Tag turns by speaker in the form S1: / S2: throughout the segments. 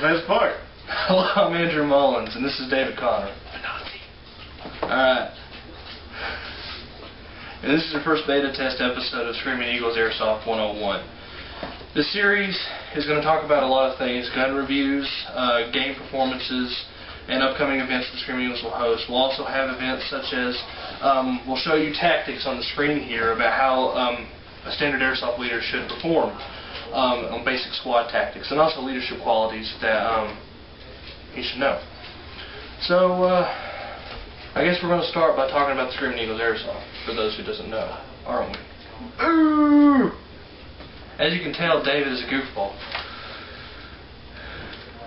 S1: best part.
S2: Hello, I'm Andrew Mullins, and this is David Connor. Alright. And this is the first beta test episode of Screaming Eagles Airsoft 101. This series is going to talk about a lot of things: gun reviews, game performances, and upcoming events that Screaming Eagles will host. We'll also have events such as, we'll show you tactics on the screen here about how a standard airsoft leader should perform on basic squad tactics, and also leadership qualities that you should know. So, I guess we're going to start by talking about the Screaming Eagles Airsoft, for those who doesn't know, aren't we? Ooh! As you can tell, David is a goofball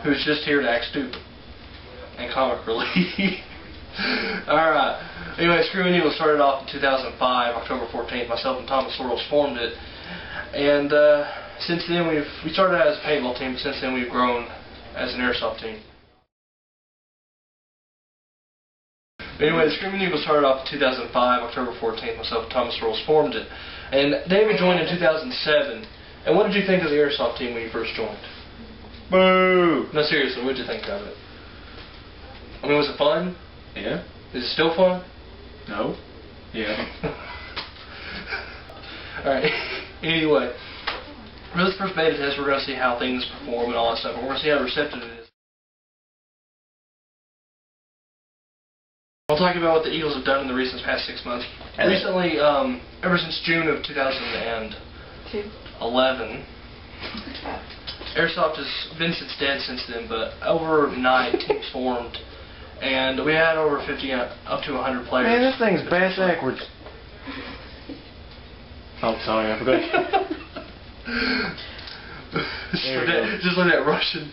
S2: who's just here to act stupid and comic relief. Alright. Anyway, Screaming Eagles started off in 2005, October 14th. Myself and Thomas Sorrells formed it. And since then, we started out as a paintball team, but since then we've grown as an airsoft team. Anyway, the Screaming Eagles started off in 2005, October 14th. Myself and Thomas Sorrells formed it. And David joined in 2007. And what did you think of the airsoft team when you first joined?
S1: Boo!
S2: No, seriously, what did you think of it? I mean, was it fun?
S1: Yeah.
S2: Is it still fun?
S1: No. Yeah.
S2: Alright. Anyway, for this first beta test, we're going to see how things perform and all that stuff. We're going to see how receptive it is. I'll talk about what the Eagles have done in the recent past 6 months. Recently, ever since June of 2011, Airsoft has been dead since then, but overnight teams formed, and we had over 50, up to 100 players.
S1: Man, this thing's bass backwards. Oh, sorry, I forgot.
S2: Just like that Russian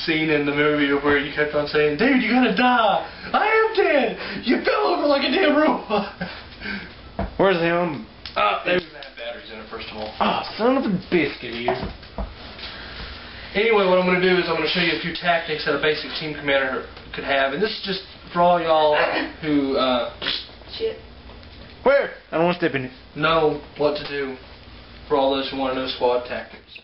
S2: scene in the movie where you kept on saying, "Dude, you gotta die! I am dead! You fell over like a damn robot!"
S1: Where's him?
S2: They didn't have batteries in it, first of all.
S1: Oh, son of a biscuit, you.
S2: Anyway, what I'm going to do is I'm going to show you a few tactics that a basic team commander could have, and this is just for all y'all who
S3: Shit.
S1: Where? I don't want to step in it.
S2: Know what to do, for all those who want to know squad tactics.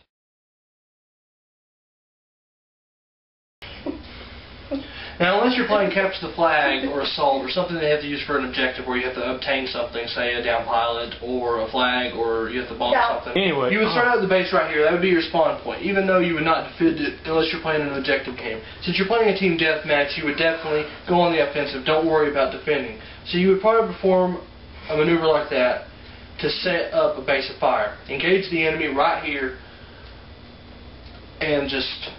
S2: Now, unless you're playing capture the flag or assault or something they have to use for an objective where you have to obtain something, say a down pilot or a flag, or you have to bomb something.
S1: Anyway,
S2: you would start out at the base right here. That would be your spawn point, even though you would not defend it unless you're playing an objective game. Since you're playing a team deathmatch, you would definitely go on the offensive. Don't worry about defending. So you would probably perform a maneuver like that to set up a base of fire. Engage the enemy right here and just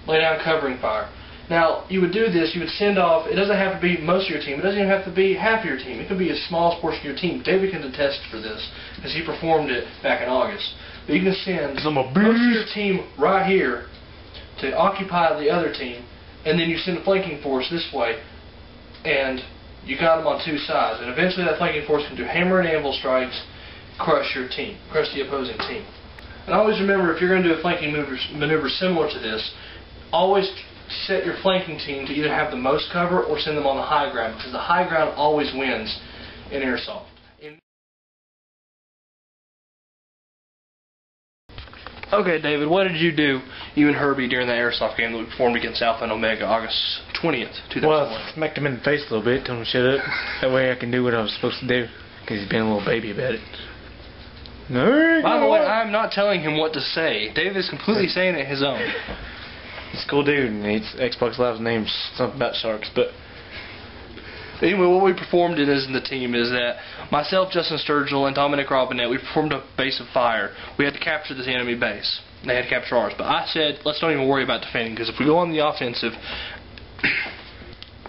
S2: lay down covering fire. Now, you would do this, you would send off, it doesn't have to be most of your team, it doesn't even have to be half of your team, it could be a small portion of your team. David can attest for this, because he performed it back in August. But you can send most of your team right here to occupy the other team, and then you send a flanking force this way, and you got them on two sides. And eventually that flanking force can do hammer and anvil strikes, crush your team, crush the opposing team. And always remember, if you're going to do a flanking maneuver similar to this, always set your flanking team to either have the most cover or send them on the high ground, because the high ground always wins in airsoft. Okay, David, what did you do, you and Herbie, during the airsoft game that we performed against Alpha and Omega August 20th, 2001?
S1: Well, I smacked him in the face a little bit, told him to shut up. That way I can do what I was supposed to do, because he's been a little baby about it.
S2: By the way, I'm not telling him what to say. David is completely saying it his own.
S1: He's a cool dude, and Xbox Live's name's something about sharks, but
S2: anyway, what we performed in as the team is that myself, Justin Sturgill, and Dominic Robinette, we performed a base of fire. We had to capture this enemy base. They had to capture ours. But I said, let's don't even worry about defending, because if we go on the offensive,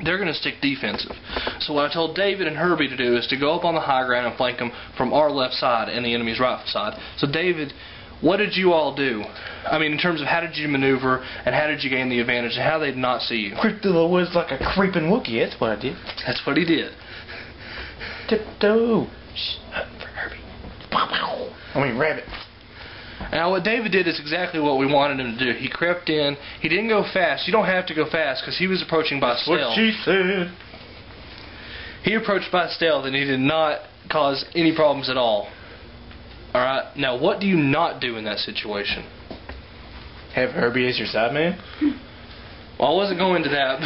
S2: they're going to stick defensive. So what I told David and Herbie to do is to go up on the high ground and flank them from our left side and the enemy's right side. So David, what did you all do? I mean, in terms of how did you maneuver, and how did you gain the advantage, and how they did not see you?
S1: Creep through the woods like a creeping Wookiee, that's what I did.
S2: That's what he did.
S1: Tiptoe. Shh, hunting for Herbie. I mean, rabbit.
S2: Now, what David did is exactly what we wanted him to do. He crept in. He didn't go fast. You don't have to go fast, because he was approaching by stealth.
S1: What she said.
S2: He approached by stealth, and he did not cause any problems at all. Alright, now what do you not do in that situation?
S1: Have Herbie as your side man?
S2: Well, I wasn't going to that,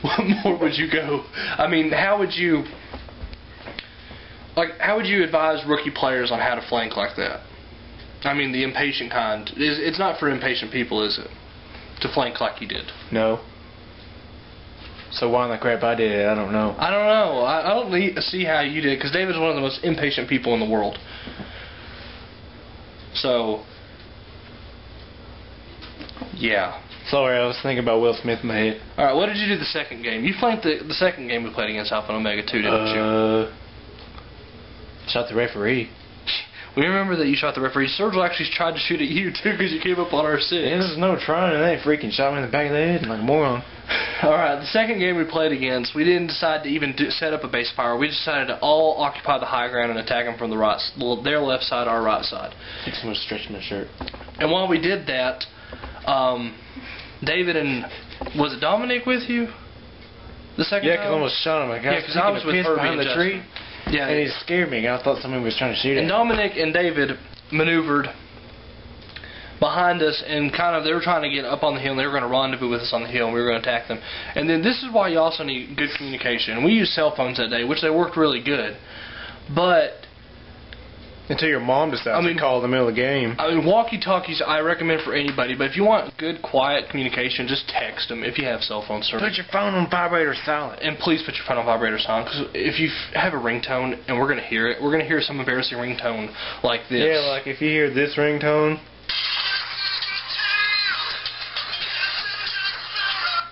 S2: but what more would you go? I mean, how would you advise rookie players on how to flank like that? I mean, the impatient kind. It's not for impatient people, is it? To flank like you did.
S1: No. So why in the crap I did it, I don't know.
S2: I don't know. I don't see how you did, because David's one of the most impatient people in the world. So, yeah.
S1: Sorry, I was thinking about Will Smith in my head.
S2: Alright, what did you do the second game? You flanked the second game we played against Alpha and Omega too, didn't you?
S1: Shot the referee.
S2: We remember that you shot the referee. Sergio actually tried to shoot at you too because you came up on our 6.
S1: Yeah, there's no trying, and they freaking shot me in the back of the head like a moron.
S2: Alright, the second game we played against, we didn't decide to even set up a base fire. We decided to all occupy the high ground and attack them from the right, their left side, our right side.
S1: I think someone's stretching my shirt.
S2: And while we did that, David and, was it Dominic with you? The second time?
S1: Yeah, because I almost shot him.
S2: Yeah, because I was with Herbie
S1: behind the tree.
S2: Yeah,
S1: and he scared me. I thought somebody was trying to shoot him.
S2: And Dominic and David maneuvered behind us, and they were trying to get up on the hill, and they were going to rendezvous with us on the hill, and we were going to attack them. And then this is why you also need good communication. We used cell phones that day, which they worked really good. But
S1: until your mom decides to call in the middle of the game.
S2: I mean, walkie-talkies I recommend for anybody, but if you want good, quiet communication, just text them if you have cell phone service.
S1: Put your phone on vibrator silent.
S2: And please put your phone on vibrator silent, because if you have a ringtone and we're going to hear it, we're going to hear some embarrassing ringtone like this.
S1: Yeah, like if you hear this ringtone,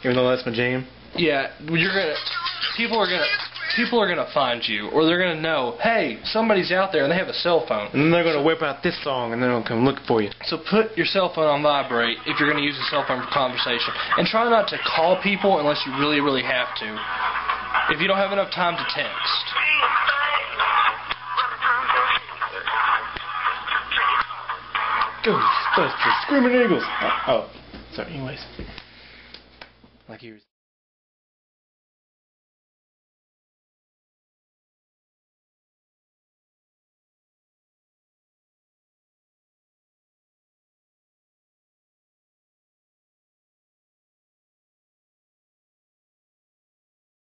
S1: even though that's my jam.
S2: Yeah, people are gonna find you, or they're gonna know, hey, somebody's out there and they have a cell phone.
S1: And then they're gonna whip out this song and then they'll come look for you.
S2: So put your cell phone on vibrate if you're gonna use a cell phone for conversation, and try not to call people unless you really, really have to. If you don't have enough time to text.
S1: Ghostbusters, Screaming Eagles. Oh, sorry. Anyways, like you were